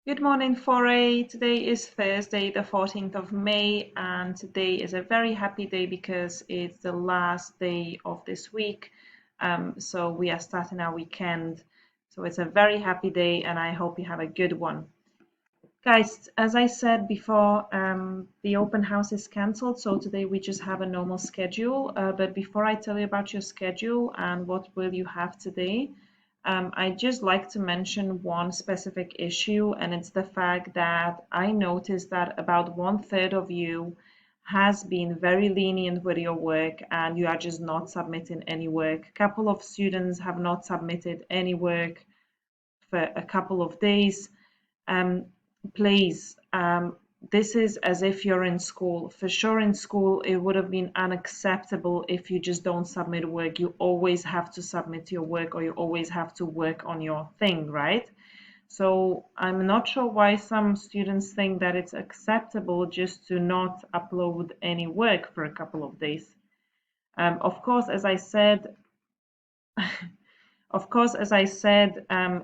Good morning, Foray. Today is Thursday, the 14th of May, and today is a very happy day because it's the last day of this week. So we are starting our weekend. So it's a very happy day, and I hope you have a good one. Guys, as I said before, the open house is cancelled, so today we just have a normal schedule. But before I tell you about your schedule and what will you have today, I just like to mention one specific issue, and it's the fact that I noticed that about 1/3 of you has been very lenient with your work and you are just not submitting any work. A couple of students have not submitted any work for a couple of days. Um, please, this is as if you're in school. For sure, in school, it would have been unacceptable if you just don't submit work. You always have to submit your work or you always have to work on your thing, right? So I'm not sure why some students think that it's acceptable just to not upload any work for a couple of days. Of course, as I said,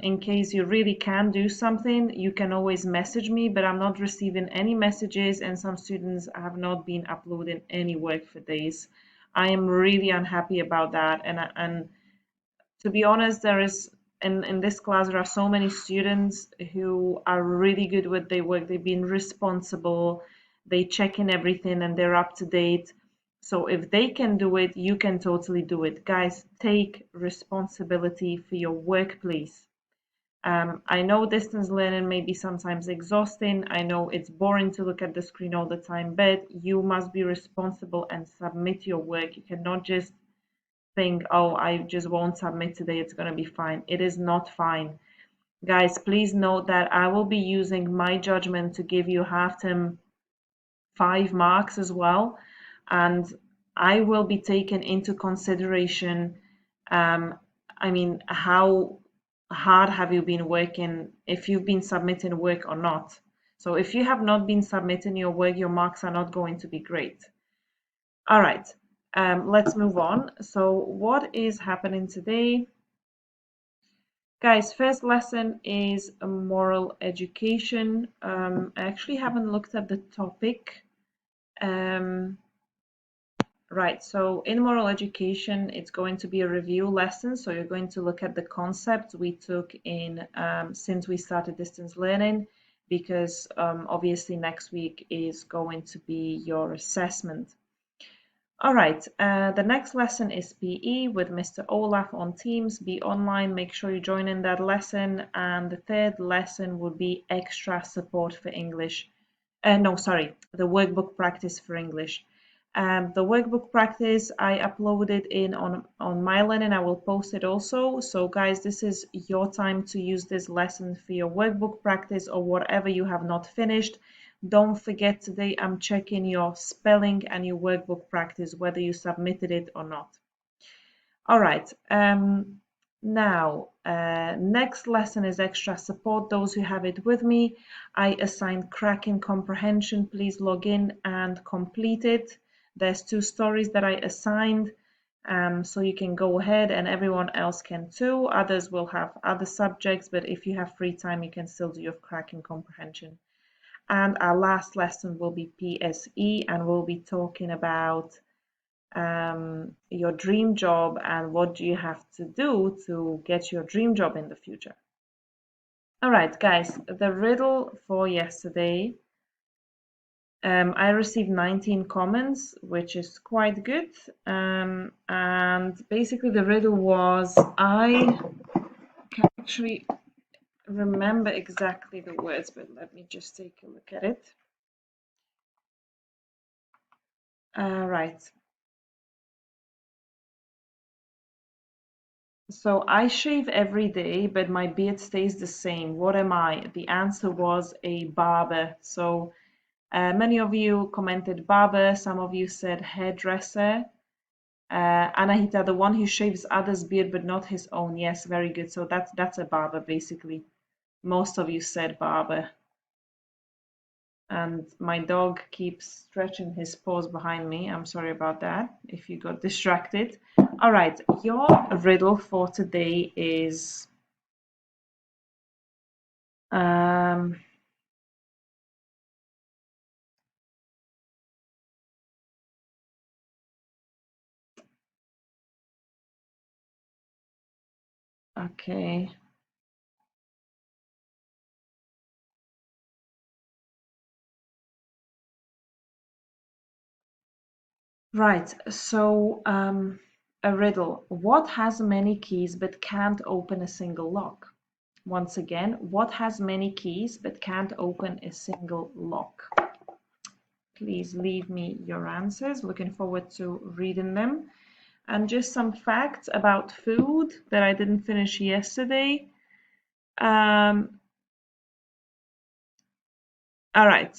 in case you really can do something, you can always message me, but I'm not receiving any messages, and some students have not been uploading any work for days. I am really unhappy about that, and to be honest, there is in this class there are so many students who are really good with their work. They've been responsible, they check in everything, and they're up to date. So if they can do it, you can totally do it. Guys, take responsibility for your work, please. I know distance learning may be sometimes exhausting. I know it's boring to look at the screen all the time, but you must be responsible and submit your work. You cannot just think, oh, I just won't submit today, it's going to be fine. It is not fine. Guys, please note that I will be using my judgment to give you half term 5 marks as well. And I will be taking into consideration, I mean, how hard have you been working, if you've been submitting work or not. So if you have not been submitting your work, your marks are not going to be great. All right, let's move on. So what is happening today? Guys, first lesson is a moral education. I actually haven't looked at the topic. Um, right, so in moral education, it's going to be a review lesson. So you're going to look at the concepts we took in since we started distance learning, because obviously next week is going to be your assessment. All right, the next lesson is PE with Mr. Olaf on Teams. Be online, make sure you join in that lesson. And the third lesson would be extra support for English. No, sorry, the workbook practice for English. The workbook practice I uploaded in on MyLearning. I will post it also. So guys, this is your time to use this lesson for your workbook practice or whatever you have not finished. Don't forget today I'm checking your spelling and your workbook practice, whether you submitted it or not. All right. Now, next lesson is extra support. Those who have it with me, I assigned Cracking Comprehension. Please log in and complete it. There's 2 stories that I assigned, so you can go ahead and everyone else can too. Others will have other subjects, but if you have free time, you can still do your Cracking Comprehension. And our last lesson will be PSE, and we'll be talking about your dream job and what do you have to do to get your dream job in the future. All right, guys, the riddle for yesterday. I received 19 comments, which is quite good. And basically the riddle was, I can actually remember exactly the words, but let me just take a look at it. Right. So I shave every day, but my beard stays the same. What am I? The answer was a barber. So many of you commented barber. Some of you said hairdresser. Anahita, the one who shaves others' beard but not his own. Yes, very good. So that's a barber basically. Most of you said barber. And my dog keeps stretching his paws behind me. I'm sorry about that if you got distracted. All right, your riddle for today is Okay. Right. So, a riddle. What has many keys but can't open a single lock? Once again, what has many keys but can't open a single lock? Please leave me your answers. Looking forward to reading them. And just some facts about food that I didn't finish yesterday. Um, all right.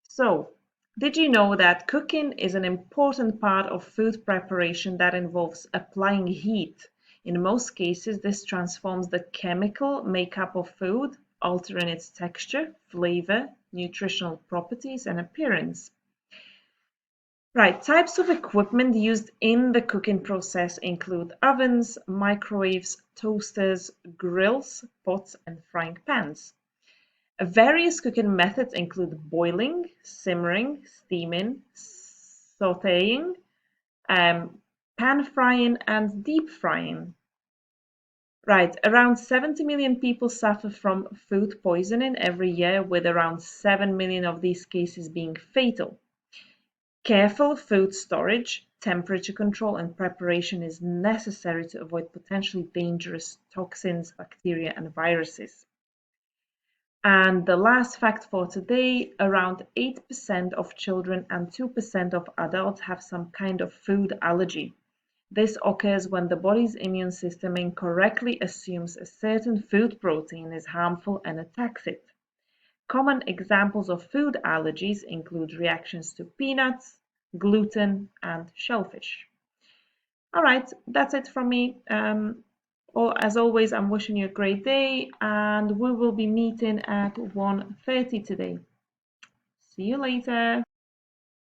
So, did you know that cooking is an important part of food preparation that involves applying heat? In most cases, this transforms the chemical makeup of food, altering its texture, flavor, nutritional properties, and appearance. Right, types of equipment used in the cooking process include ovens, microwaves, toasters, grills, pots, and frying pans. Various cooking methods include boiling, simmering, steaming, sauteing, pan frying, and deep frying. Right, around 70 million people suffer from food poisoning every year, with around 7 million of these cases being fatal. Careful food storage, temperature control, and preparation is necessary to avoid potentially dangerous toxins, bacteria, and viruses. And the last fact for today, around 8% of children and 2% of adults have some kind of food allergy. This occurs when the body's immune system incorrectly assumes a certain food protein is harmful and attacks it. Common examples of food allergies include reactions to peanuts, gluten, and shellfish. All right, that's it from me. As always, I'm wishing you a great day, and we will be meeting at 1:30 today. See you later.